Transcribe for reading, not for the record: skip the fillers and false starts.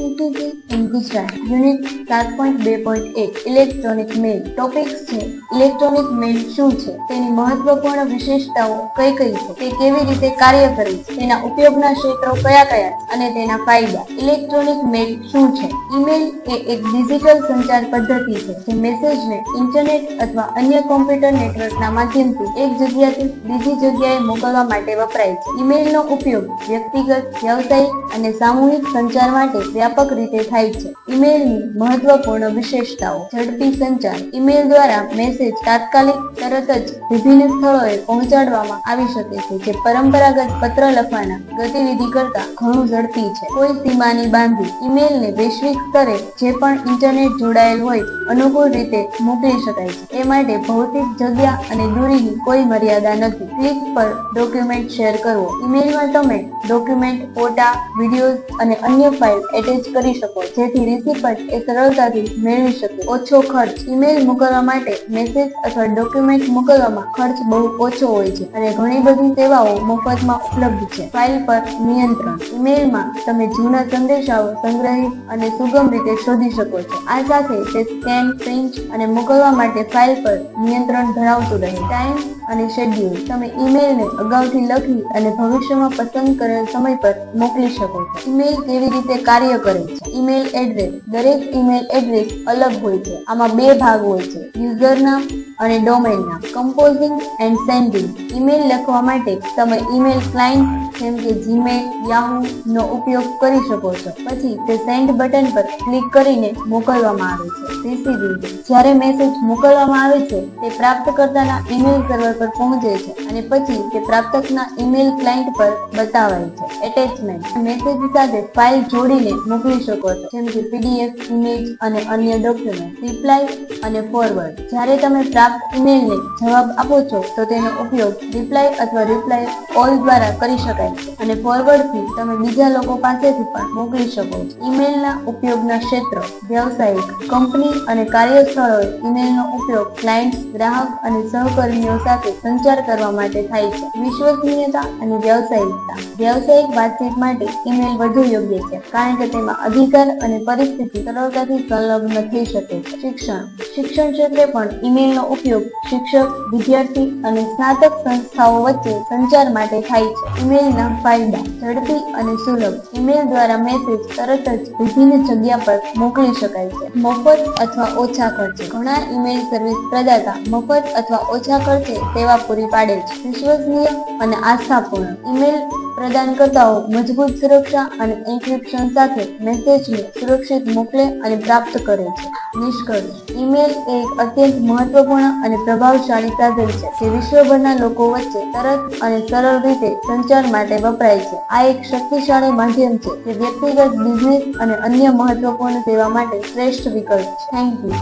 ICT in Gujarat, Unit 7.2.1 electronic mail. Topics છે electronic mail શું છે, તેની મહત્વપૂર્ણ વિશેષતાઓ કઈ કઈ છે, તે કેવી રીતે કાર્ય કરે છે, તેના ઉપયોગના ક્ષેત્રો કયા કયા છે અને તેના ફાયદા. ઇલેક્ટ્રોનિક મેલ શું છે? ઈમેલ એ એક ડિજિટલ સંચાર પદ્ધતિ છે જે મેસેજને ઇન્ટરનેટ અથવા અન્ય કોમ્પ્યુટર નેટવર્કના માધ્યમથી એક જગ્યાથી બીજી જગ્યાએ મોકલવા માટે વપરાય છે. ઈમેલનો ઉપયોગ વ્યક્તિગત, વ્યવસાયિક અને સામૂહિક સંચાર માટે વ્યાપક રીતે થાય છે. ઈમેલની મહત્વપૂર્ણ વિશેષતાઓ: ઝડપી સંચાર. ઈમેલ દ્વારા મેસેજ તાત્કાલિક તરત જ વિભિન્ન સ્થળોએ પહોંચાડવામાં આવી શકે છે, જે પરંપરાગત પત્ર લખવાના ગતિવિધિ કરતાં ઘણું ઝડપી છે. કોઈ સીમાની બાંધી. ઈમેલને વૈશ્વિક સ્તરે જે પણ ઇન્ટરનેટ જોડાયેલ હોય અનુકૂળ રીતે મોકલી શકાય છે. એ માટે ભૌતિક જગ્યા અને દૂરીની કોઈ મર્યાદા નથી. ક્લિક પર ડોક્યુમેન્ટ શેર કરવો. ઈમેલમાં તમે ડોક્યુમેન્ટ, ફોટા, વિડીયોઝ અને અન્ય ફાઇલ એટેચ કરી શકો, જેથી રિસીપન્ટ એ સરળતાથી મેળવી શકે. ઓછો ખર્ચ. ઈમેલ મોકલવા માટે મેસેજ અથવા ડોક્યુમેન્ટ મોકલવામાં ખર્ચ બહુ ઓછો હોય છે અને ઘણી બધી સેવાઓ મફતમાં ઉપલબ્ધ છે. ફાઇલ પર નિયંત્રણ. ઈમેલમાં તમે જૂના સંદેશાઓ સંગ્રહિત અને સુગમ રીતે શોધી શકો છો. આ સાથે તે સ્કેન, પ્રિન્ટ અને મોકલવા માટે ફાઇલ પર નિયંત્રણ ધરાવતું રહે. ટાઈમ અને શેડ્યુલ. તમે ઈમેલને અગાઉથી લખી અને ભવિષ્યમાં પસંદ કરેલ સમય પર મોકલી શકો છો. ઈમેલ કેવી રીતે કાર્ય કરે છે? Email address. દરેક ઈમેલ એડ્રેસ અલગ હોય છે. આમાં બે ભાગ હોય છે: યુઝર નામ અને ડોમેન નામ. કમ્પોઝિંગ એન્ડ સેન્ડિંગ. ઈમેલ લખવા માટે તમે ઈમેલ ક્લાયન્ટ જેમ કે જીમેલ, યાહૂ નો ઉપયોગ કરી શકો છો. પછી તે સેન્ડ બટન પર ક્લિક કરીને મોકલવામાં આવે છે. રિસીવિંગ. જ્યારે મેસેજ મોકલવામાં આવે છે, તે પ્રાપ્તકર્તાના ઈમેલ સર્વર પર પહોંચે છે અને પછી તે પ્રાપ્તકના ઈમેલ ક્લાયન્ટ પર બતાવાય છે. એટેચમેન્ટ. મેસેજ સાથે ફાઇલ જોડીને મોકલી શકો છો, જેમ કે PDF, ઇમેજ અને અન્ય ડોક્યુમેન્ટ. રિપ્લાય અને ફોરવર્ડ. જ્યારે તમે પ્રાપ્ત ઈમેલને જવાબ આપો છો, તો તેનો ઉપયોગ રિપ્લાય અથવા રિપ્લાય ઓલ દ્વારા કરી શકાય છે અને ફોરવર્ડથી તમે બીજા લોકો પાસેથી પણ મોકલી શકો છો. ઈમેલના ઉપયોગના ક્ષેત્રો: વ્યવસાયિક. કંપની અને કાર્યસ્થળોએ ઈમેલનો ઉપયોગ ક્લાયન્ટ્સ, ગ્રાહક અને સહકર્મીઓ સાથે સંચાર કરવા માટે થાય છે. વિશ્વસનીયતા અને વ્યાવસાયિકતા. વ્યવસાયિક વાતચીત માટે ઈમેલ વધુ યોગ્ય છે, કારણ કે તેમાં અધિકાર અને પરિસ્થિતિ સરળતાથી સંલગ્ન થઈ શકે છે. શિક્ષણ. શિક્ષણ ક્ષેત્રે પણ ઈમેલનો ઉપયોગ શિક્ષક, વિદ્યાર્થી અને સ્નાતક સંસ્થાઓ વચ્ચે સંચાર માટે થાય છે. ઈમેલના ફાયદા: ઝડપી અને સુલભ. ઈમેલ દ્વારા મેસેજ તરત જ વિભિન્ન જગ્યા પર મોકલી શકાય છે. મફત અથવા ઓછા ખર્ચે. ઘણા ઈમેલ સર્વિસ પ્રદાતા મફત અથવા ઓછા ખર્ચે સેવા પૂરી પાડે છે. વિશ્વસનીય અને આસ્થાપૂર્ણ. ઈમેલ પ્રદાનકર્તાઓ મજબૂત સુરક્ષા અને એન્ક્રિપ્શન સાથે મેસેજને સુરક્ષિત મોકલે અને પ્રાપ્ત કરે છે. નિષ્કર્ષ. ઈમેલ એ એક અત્યંત મહત્વપૂર્ણ અને પ્રભાવશાળી સાધન છે, જે વિશ્વભરના લોકો વચ્ચે તરત અને સરળ રીતે સંચાર માટે વપરાય છે. આ એક શક્તિશાળી માધ્યમ છે જે વ્યક્તિગત, બિઝનેસ અને અન્ય મહત્વપૂર્ણ સેવા માટે શ્રેષ્ઠ વિકલ્પ છે. Thank you.